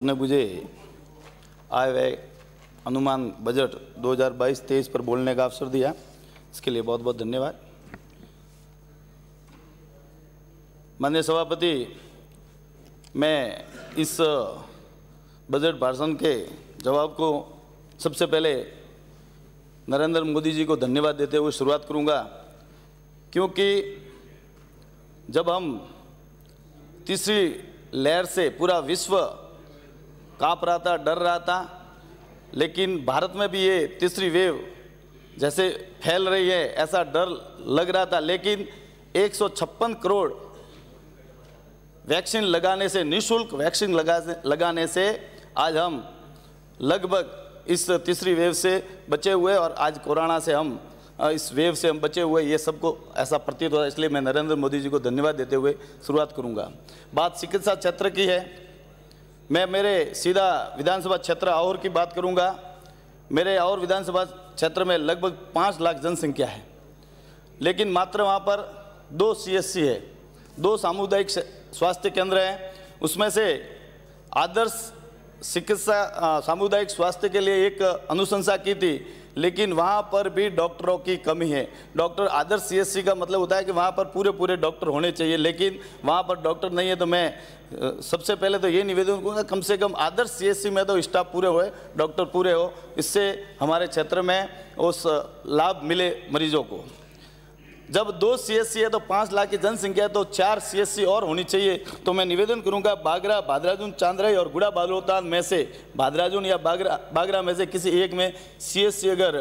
ने मुझे आए हुए अनुमान बजट 2022-23 पर बोलने का अवसर दिया, इसके लिए बहुत बहुत धन्यवाद। माननीय सभापति, मैं इस बजट भाषण के जवाब को सबसे पहले नरेंद्र मोदी जी को धन्यवाद देते हुए शुरुआत करूंगा, क्योंकि जब हम तीसरी लहर से पूरा विश्व काँप रहा था, डर रहा था, लेकिन भारत में भी ये तीसरी वेव जैसे फैल रही है ऐसा डर लग रहा था, लेकिन 156 करोड़ वैक्सीन लगाने से, निःशुल्क वैक्सीन लगाने से आज हम लगभग इस तीसरी वेव से बचे हुए और आज कोरोना से हम इस वेव से हम बचे हुए, ये सबको ऐसा प्रतीत होता है। इसलिए मैं नरेंद्र मोदी जी को धन्यवाद देते हुए शुरुआत करूंगा। बात चिकित्सा क्षेत्र की है, मैं मेरे सीधा विधानसभा क्षेत्र और की बात करूंगा। मेरे और विधानसभा क्षेत्र में लगभग 5 लाख जनसंख्या है, लेकिन मात्र वहाँ पर 2 CSC है, 2 सामुदायिक स्वास्थ्य केंद्र हैं। उसमें से आदर्श चिकित्सा सामुदायिक स्वास्थ्य के लिए एक अनुशंसा की थी, लेकिन वहाँ पर भी डॉक्टरों की कमी है। डॉक्टर आदर्श CSC का मतलब होता है कि वहाँ पर पूरे डॉक्टर होने चाहिए, लेकिन वहाँ पर डॉक्टर नहीं है। तो मैं सबसे पहले तो ये निवेदन करूँगा, कम से कम आदर्श CSC में तो स्टाफ पूरे होए, डॉक्टर पूरे हो, इससे हमारे क्षेत्र में उस लाभ मिले मरीजों को। जब 2 CSC है तो 5 लाख की जनसंख्या है, तो 4 CSC और होनी चाहिए। तो मैं निवेदन करूंगा, बागरा, भादराजून, चांद्राई और गुड़ा बालोतान में से, भादराजून या बागरा में से किसी एक में CSC अगर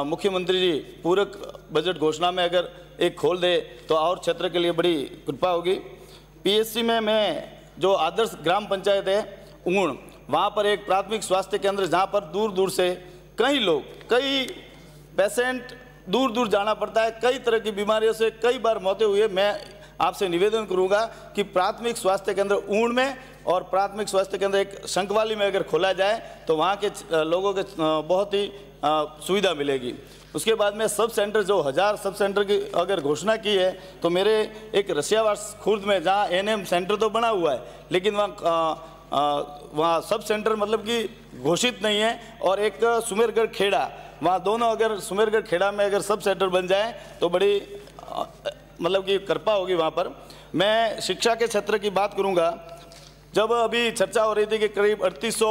मुख्यमंत्री जी पूरक बजट घोषणा में अगर एक खोल दे तो और क्षेत्र के लिए बड़ी कृपा होगी। PSC में मैं जो आदर्श ग्राम पंचायत है ऊण, वहाँ पर एक प्राथमिक स्वास्थ्य केंद्र, जहाँ पर दूर दूर से कई लोग, कई पेशेंट दूर दूर जाना पड़ता है, कई तरह की बीमारियों से कई बार मौतें हुई है। मैं आपसे निवेदन करूंगा कि प्राथमिक स्वास्थ्य केंद्र ऊण में और प्राथमिक स्वास्थ्य केंद्र एक शंखवाली में अगर खोला जाए तो वहाँ के लोगों के बहुत ही सुविधा मिलेगी। उसके बाद में सब सेंटर, जो 1000 सब सेंटर की अगर घोषणा की है, तो मेरे एक रसियावास खुर्द में जहाँ NM सेंटर तो बना हुआ है, लेकिन वहाँ सब सेंटर मतलब कि घोषित नहीं है, और एक सुमेरगढ़ खेड़ा, वहाँ दोनों अगर सुमेरगढ़ खेड़ा में अगर सब सेंटर बन जाए तो बड़ी मतलब कि कृपा होगी वहाँ पर। मैं शिक्षा के क्षेत्र की बात करूँगा। जब अभी चर्चा हो रही थी कि करीब 3800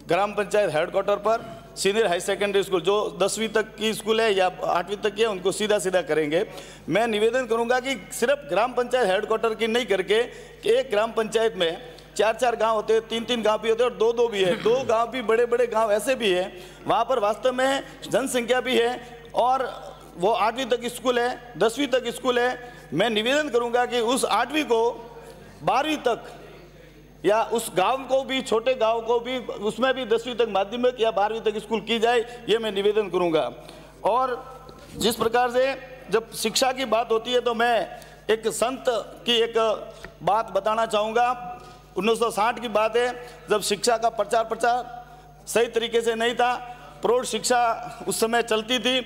ग्राम पंचायत हेडक्वार्टर पर सीनियर हाई सेकेंडरी स्कूल, जो 10वीं तक की स्कूल है या 8वीं तक की है, उनको सीधा करेंगे। मैं निवेदन करूँगा कि सिर्फ ग्राम पंचायत हेडक्वार्टर की नहीं करके, एक ग्राम पंचायत में 4-4 गांव होते हैं, 3-3 गांव भी होते हैं और 2-2 भी है, 2 गांव भी बड़े गांव ऐसे भी है, वहां पर वास्तव में जनसंख्या भी है और वो 8वीं तक स्कूल है, 10वीं तक स्कूल है। मैं निवेदन करूंगा कि उस 8वीं को 12वीं तक, या उस गांव को भी, छोटे गांव को भी, उसमें भी 10वीं तक माध्यमिक या 12वीं तक स्कूल की जाए, ये मैं निवेदन करूंगा। और जिस प्रकार से जब शिक्षा की बात होती है तो मैं एक संत की एक बात बताना चाहूँगा। 1960 की बात है, जब शिक्षा का प्रचार सही तरीके से नहीं था, प्रौढ़ शिक्षा उस समय चलती थी,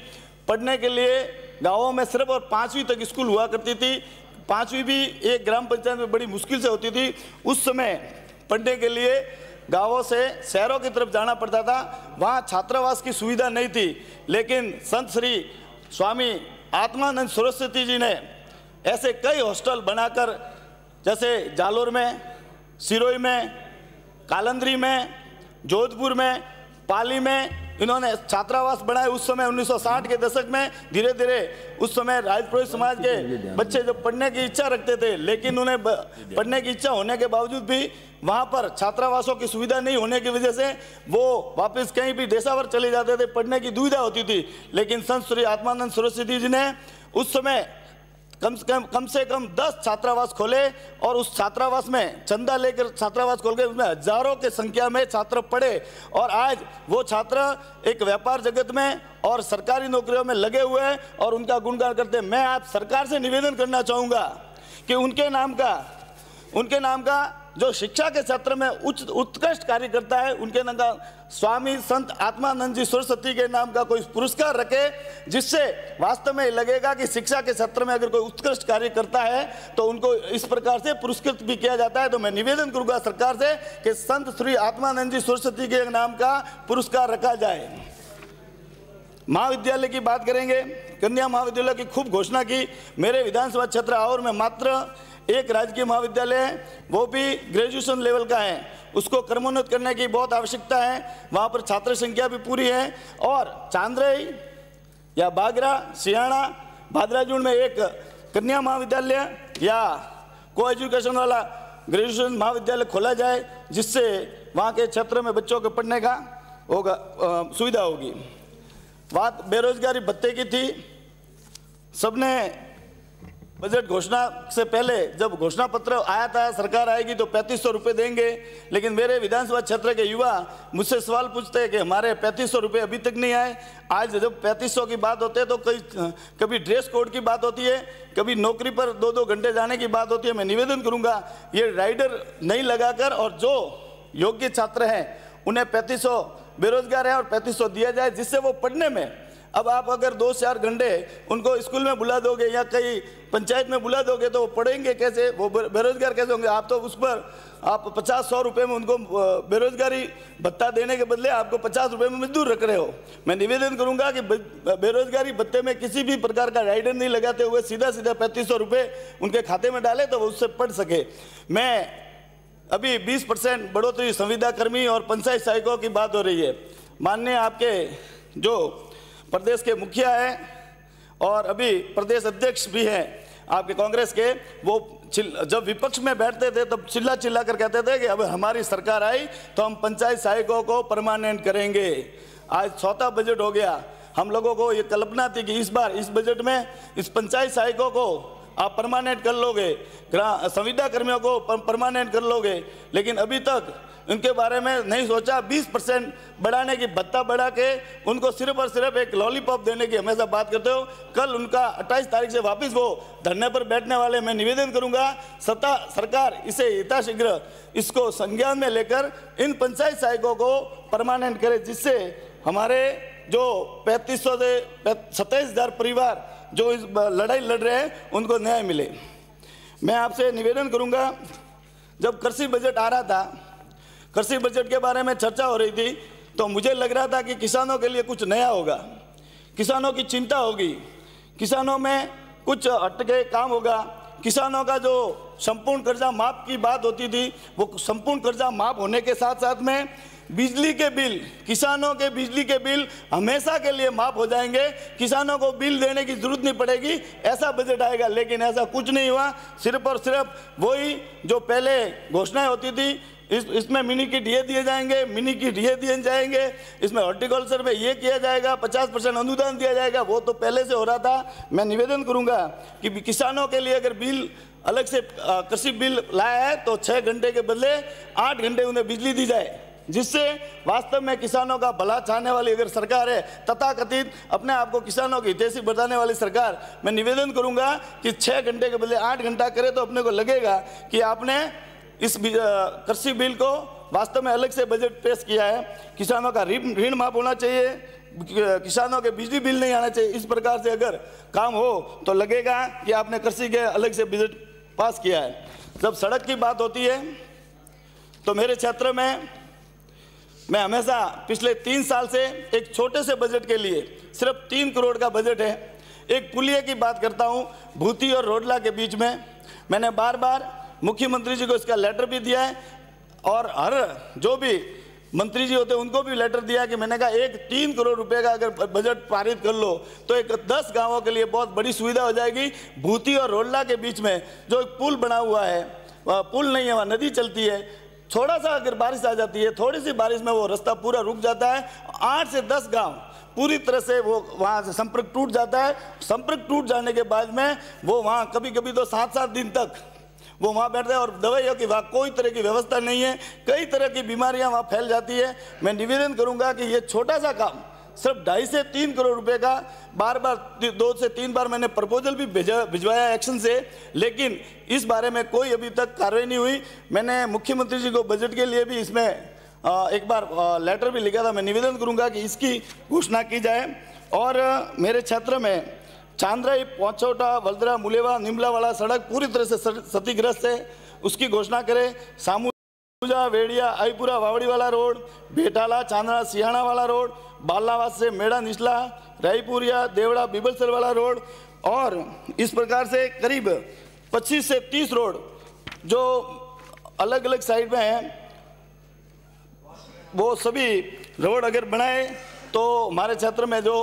पढ़ने के लिए गांवों में सिर्फ और 5वीं तक स्कूल हुआ करती थी। 5वीं भी एक ग्राम पंचायत में बड़ी मुश्किल से होती थी। उस समय पढ़ने के लिए गांवों से शहरों की तरफ जाना पड़ता था, वहाँ छात्रावास की सुविधा नहीं थी, लेकिन संत श्री स्वामी आत्मानंद सरस्वती जी ने ऐसे कई हॉस्टल बनाकर, जैसे जालोर में, सिरोही में, कालंद्री में, जोधपुर में, पाली में इन्होंने छात्रावास बनाए। उस समय 1960 के दशक में धीरे धीरे उस समय राजपुरोहित समाज के बच्चे जो पढ़ने की इच्छा रखते थे, लेकिन उन्हें पढ़ने की इच्छा होने के बावजूद भी वहाँ पर छात्रावासों की सुविधा नहीं होने की वजह से वो वापस कहीं भी देशावर चले जाते थे, पढ़ने की दुविधा होती थी। लेकिन संत श्री आत्मानंद सरस्वती जी ने उस समय कम से कम 10 छात्रावास खोले और उस छात्रावास में चंदा लेकर छात्रावास खोल के उसमें हजारों के संख्या में छात्र पढ़े, और आज वो छात्र एक व्यापार जगत में और सरकारी नौकरियों में लगे हुए हैं और उनका गुणगान करते हैं। मैं आप सरकार से निवेदन करना चाहूँगा कि उनके नाम का जो शिक्षा के क्षेत्र में उत्कृष्ट कार्य करता है उनके नाम का स्वामी संत आत्मानंद जी सरस्वती के नाम का कोई पुरस्कार रखे, जिससे वास्तव में लगेगा कि शिक्षा के क्षेत्र में अगर कोई उत्कृष्ट कार्य करता है तो उनको इस प्रकार से पुरस्कृत भी किया जाता है। तो मैं निवेदन करूंगा सरकार से कि संत श्री आत्मानंद जी सरस्वती के नाम का पुरस्कार रखा जाए। महाविद्यालय की बात करेंगे। कन्या महाविद्यालय की खूब घोषणा की। मेरे विधानसभा क्षेत्र और में मात्र एक राजकीय महाविद्यालय है, वो भी ग्रेजुएशन लेवल का है, उसको क्रमोन्नत करने की बहुत आवश्यकता है। वहाँ पर छात्र संख्या भी पूरी है। और चांद्रई या बागरा सियाणा भादराजून में एक कन्या महाविद्यालय या को एजुकेशन वाला ग्रेजुएशन महाविद्यालय खोला जाए, जिससे वहाँ के क्षेत्र में बच्चों के पढ़ने का होगा सुविधा होगी। बात बेरोजगारी भत्ते की थी। सबने बजट घोषणा से पहले जब घोषणा पत्र आया था सरकार आएगी तो 3500 रुपये देंगे, लेकिन मेरे विधानसभा क्षेत्र के युवा मुझसे सवाल पूछते हैं कि हमारे 3500 रुपये अभी तक नहीं आए। आज जब 3500 की बात होती है तो कभी ड्रेस कोड की बात होती है, कभी नौकरी पर 2-2 घंटे जाने की बात होती है। मैं निवेदन करूंगा ये राइडर नहीं लगाकर और जो योग्य छात्र हैं उन्हें 3500 बेरोजगार है और 3500 दिया जाए, जिससे वो पढ़ने में, अब आप अगर 2-4 घंटे उनको स्कूल में बुला दोगे या कहीं पंचायत में बुला दोगे तो वो पढ़ेंगे कैसे, वो बेरोजगार कैसे होंगे। आप तो उस पर आप 50-100 रुपये में उनको बेरोजगारी भत्ता देने के बदले आपको 50 रुपये में मजदूर रख रहे हो। मैं निवेदन करूंगा कि बेरोजगारी भत्ते में किसी भी प्रकार का राइडर नहीं लगाते हुए सीधा 3500 रुपये उनके खाते में डाले तो वो उससे पढ़ सके। मैं अभी 20% बढ़ोतरी संविदा कर्मी और पंचायत सहायकों की बात हो रही है। माननीय आपके जो प्रदेश के मुखिया है और अभी प्रदेश अध्यक्ष भी हैं आपके कांग्रेस के, वो जब विपक्ष में बैठते थे तब चिल्ला चिल्ला कर कहते थे कि अब हमारी सरकार आई तो हम पंचायत सहायकों को परमानेंट करेंगे। आज चौथा बजट हो गया। हम लोगों को ये कल्पना थी कि इस बार इस बजट में इस पंचायत सहायकों को आप परमानेंट कर लोगे, संविदा कर्मियों को परमानेंट कर लोगे, लेकिन अभी तक उनके बारे में नहीं सोचा। 20% बढ़ाने की भत्ता बढ़ा के उनको सिर्फ और सिर्फ एक लॉलीपॉप देने की हमेशा बात करते हो। कल उनका 28 तारीख से वापस वो धरने पर बैठने वाले। मैं निवेदन करूंगा सरकार इसे यथाशीघ्र इसको संज्ञान में लेकर इन पंचायत सहायकों को परमानेंट करे, जिससे हमारे जो 3500 से 27,000 परिवार जो इस लड़ाई लड़ रहे हैं उनको न्याय मिले। मैं आपसे निवेदन करूंगा, जब कृषि बजट आ रहा था, कृषि बजट के बारे में चर्चा हो रही थी, तो मुझे लग रहा था कि किसानों के लिए कुछ नया होगा, किसानों की चिंता होगी, किसानों में कुछ हटके काम होगा। किसानों का जो संपूर्ण कर्जा माफ की बात होती थी, वो संपूर्ण कर्जा माफ होने के साथ साथ में बिजली के बिल, किसानों के बिजली के बिल हमेशा के लिए माफ हो जाएंगे, किसानों को बिल देने की जरूरत नहीं पड़ेगी, ऐसा बजट आएगा। लेकिन ऐसा कुछ नहीं हुआ। सिर्फ और सिर्फ वही जो पहले घोषणाएं होती थी, इसमें मिनी किट ये दिए जाएंगे, मिनी किट ये दिए जाएंगे, इसमें हॉर्टिकल्चर में ये किया जाएगा, 50% अनुदान दिया जाएगा, वो तो पहले से हो रहा था। मैं निवेदन करूंगा कि किसानों के लिए अगर बिल अलग से कृषि बिल लाया है तो 6 घंटे के बदले 8 घंटे उन्हें बिजली दी जाए, जिससे वास्तव में किसानों का भला चाहने वाली अगर सरकार है, तथाकथित अपने आप को किसानों की हितैषी बताने वाली सरकार, मैं निवेदन करूंगा कि 6 घंटे के बदले 8 घंटा करे तो अपने को लगेगा कि आपने इस कृषि बिल को वास्तव में अलग से बजट पेश किया है। किसानों का ऋण माफ होना चाहिए, किसानों के बिजली बिल नहीं आना चाहिए। इस प्रकार से अगर काम हो तो लगेगा कि आपने कृषि के अलग से बजट पास किया है। जब सड़क की बात होती है तो मेरे क्षेत्र में मैं हमेशा पिछले 3 साल से एक छोटे से बजट के लिए सिर्फ 3 करोड़ का बजट है। एक पुलिया की बात करता हूँ, भूती और रोडला के बीच में। मैंने बार बार मुख्यमंत्री जी को इसका लेटर भी दिया है और हर जो भी मंत्री जी होते हैं उनको भी लेटर दिया कि मैंने कहा एक 3 करोड़ रुपए का अगर बजट पारित कर लो तो एक 10 गांवों के लिए बहुत बड़ी सुविधा हो जाएगी। भूती और रोडला के बीच में जो एक पुल बना हुआ है, वह पुल नहीं है, वहाँ नदी चलती है। थोड़ा सा अगर बारिश आ जाती है, थोड़ी सी बारिश में वो रास्ता पूरा रुक जाता है। 8 से 10 गांव पूरी तरह से वो वहाँ से संपर्क टूट जाता है। संपर्क टूट जाने के बाद में वो वहाँ कभी कभी तो 7-7 दिन तक वो वहाँ बैठते हैं और दवाइयों की वहाँ कोई तरह की व्यवस्था नहीं है। कई तरह की बीमारियाँ वहाँ फैल जाती है। मैं निवेदन करूँगा कि ये छोटा सा काम सिर्फ 2.5 से 3 करोड़ रुपए का बार बार 2 से 3 बार मैंने प्रपोजल भी भिजवाया एक्शन से, लेकिन इस बारे में कोई अभी तक कार्रवाई नहीं हुई। मैंने मुख्यमंत्री जी को बजट के लिए भी इसमें एक बार लेटर भी लिखा था। मैं निवेदन करूंगा कि इसकी घोषणा की जाए। और मेरे क्षेत्र में चांद्राई, पौचौटा, वल्दरा, मुलेवा, निमला वाला सड़क पूरी तरह से क्षतिग्रस्त है, उसकी घोषणा करें। सामूजा, वेड़िया, आईपुरा, वावड़ी वाला रोड, बेटाला, चांदना, सियाणा वाला रोड, बालावास से मेड़ा निचला, रायपुरिया, देवड़ा, बीबलसर वाला रोड, और इस प्रकार से करीब 25 से 30 रोड जो अलग अलग साइड में हैं, वो सभी रोड अगर बनाए तो हमारे क्षेत्र में जो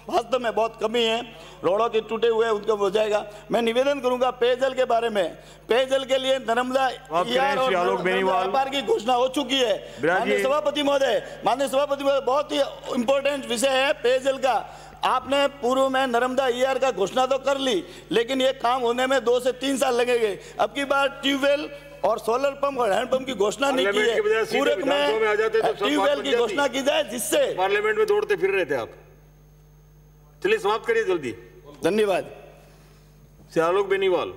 वास्तव में बहुत कमी है, रोडों के टूटे हुए उनको हो जाएगा। मैं निवेदन करूंगा पेयजल के बारे में, पेयजल के लिए नर्मदा ईआर और नर्मदा की घोषणा हो चुकी है। माननीय सभापति महोदय, बहुत ही इंपॉर्टेंट विषय है पेयजल का। आपने पूर्व में नर्मदा ईआर का घोषणा तो कर ली, लेकिन ये काम होने में 2 से 3 साल लगेंगे। अब की बार ट्यूबवेल और सोलर पंप और हैंडपंप की घोषणा नहीं की है, पूरक में ट्यूबवेल की घोषणा की जाए, जिससे पार्लियामेंट में दौड़ते फिर रहे थे आप। चलिए समाप्त करिए जल्दी। धन्यवाद। श्री आलोक बेनीवाल।